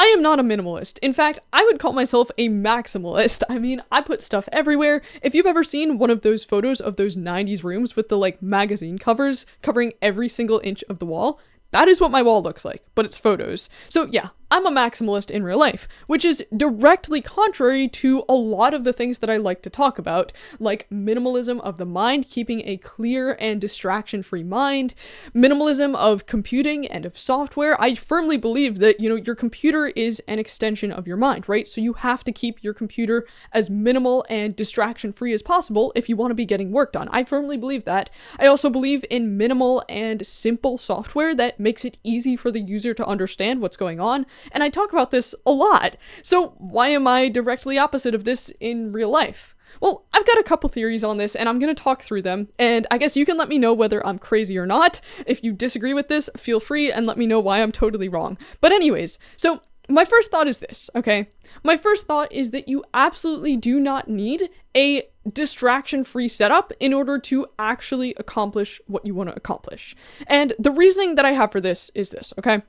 am not a minimalist. In fact, I would call myself a maximalist. I mean, I put stuff everywhere. If you've ever seen one of those photos of those 90s rooms with the like magazine covers covering every single inch of the wall, that is what my wall looks like, but it's photos. So yeah, I'm a maximalist in real life, which is directly contrary to a lot of the things that I like to talk about, like minimalism of the mind, keeping a clear and distraction-free mind, minimalism of computing and of software. I firmly believe that, your computer is an extension of your mind, right? So you have to keep your computer as minimal and distraction-free as possible if you want to be getting work done. I firmly believe that. I also believe in minimal and simple software that makes it easy for the user to understand what's going on. And I talk about this a lot. So why am I directly opposite of this in real life? Well, I've got a couple theories on this, and I'm going to talk through them, and I guess you can let me know whether I'm crazy or not. If you disagree with this, feel free and let me know why I'm totally wrong. But anyways, so my first thought is this, okay? My first thought is that you absolutely do not need a distraction-free setup in order to actually accomplish what you want to accomplish. And the reasoning that I have for this is this, okay?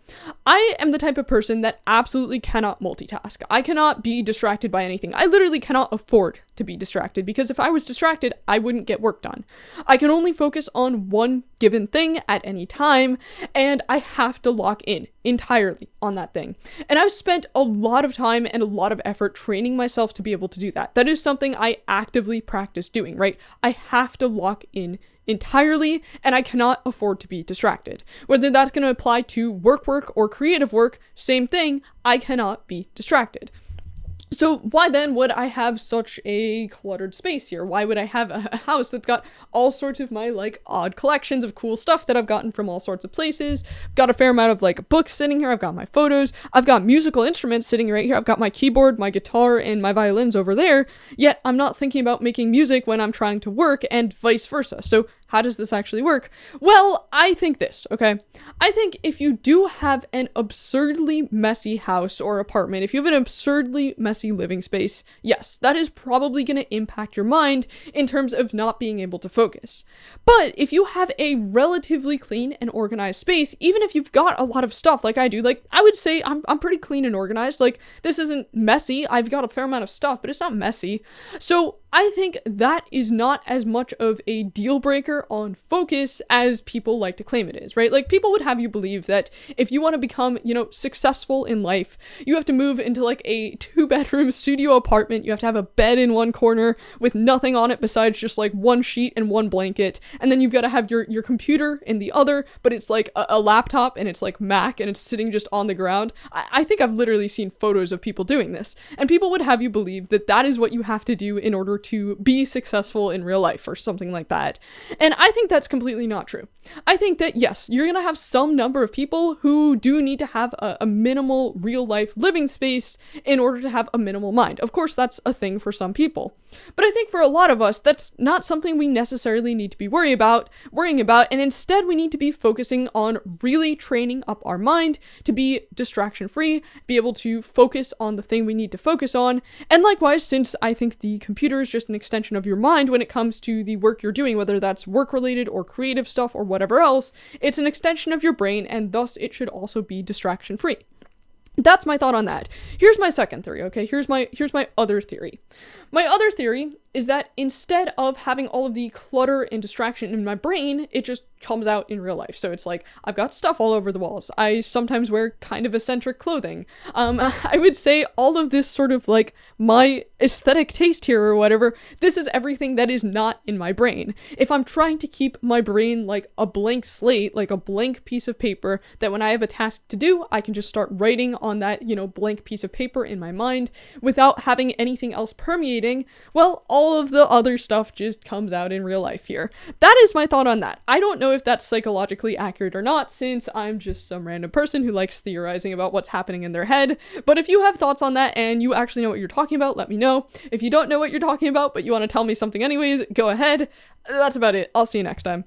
I am the type of person that absolutely cannot multitask. I cannot be distracted by anything. I literally cannot afford to be distracted, because if I was distracted, I wouldn't get work done. I can only focus on one given thing at any time, and I have to lock in entirely on that thing. And I've spent a lot of time and a lot of effort training myself to be able to do that. That is something I actively practice doing, right? I have to lock in entirely, and I cannot afford to be distracted. Whether that's going to apply to work or creative work, same thing, I cannot be distracted. So why then would I have such a cluttered space here? Why would I have a house that's got all sorts of my like odd collections of cool stuff that I've gotten from all sorts of places? I've got a fair amount of like books sitting here. I've got my photos. I've got musical instruments sitting right here. I've got my keyboard, my guitar, and my violins over there. Yet I'm not thinking about making music when I'm trying to work, and vice versa. So how does this actually work? Well, I think this, okay? I think if you do have an absurdly messy house or apartment, if you have an absurdly messy living space, yes, that is probably going to impact your mind in terms of not being able to focus. But if you have a relatively clean and organized space, even if you've got a lot of stuff like I do, like I would say I'm pretty clean and organized. Like this isn't messy. I've got a fair amount of stuff, but it's not messy. So I think that is not as much of a deal breaker on focus as people like to claim it is, right? Like people would have you believe that if you want to become, successful in life, you have to move into like a 2-bedroom studio apartment. You have to have a bed in one corner with nothing on it besides just like one sheet and one blanket. And then you've got to have your computer in the other, but it's like a laptop and it's like Mac and it's sitting just on the ground. I think I've literally seen photos of people doing this, and people would have you believe that that is what you have to do in order to be successful in real life or something like that. And I think that's completely not true. I think that yes, you're gonna have some number of people who do need to have a minimal real life living space in order to have a minimal mind. Of course, that's a thing for some people. But I think for a lot of us, that's not something we necessarily need to be worrying about, and instead we need to be focusing on really training up our mind to be distraction free, be able to focus on the thing we need to focus on. And likewise, since I think the computer is just an extension of your mind when it comes to the work you're doing, whether that's work related or creative stuff or whatever else, it's an extension of your brain, and thus it should also be distraction free. That's my thought on that. Here's my second theory, okay? Here's my other theory. My other theory is that instead of having all of the clutter and distraction in my brain, it just comes out in real life. So it's like, I've got stuff all over the walls. I sometimes wear kind of eccentric clothing. I would say all of this sort of like my aesthetic taste here or whatever, this is everything that is not in my brain. If I'm trying to keep my brain like a blank slate, like a blank piece of paper, that when I have a task to do, I can just start writing on that, blank piece of paper in my mind without having anything else permeating, well, all of the other stuff just comes out in real life here. That is my thought on that. I don't know if that's psychologically accurate or not, since I'm just some random person who likes theorizing about what's happening in their head. But if you have thoughts on that and you actually know what you're talking about, let me know. If you don't know what you're talking about, but you want to tell me something anyways, go ahead. That's about it. I'll see you next time.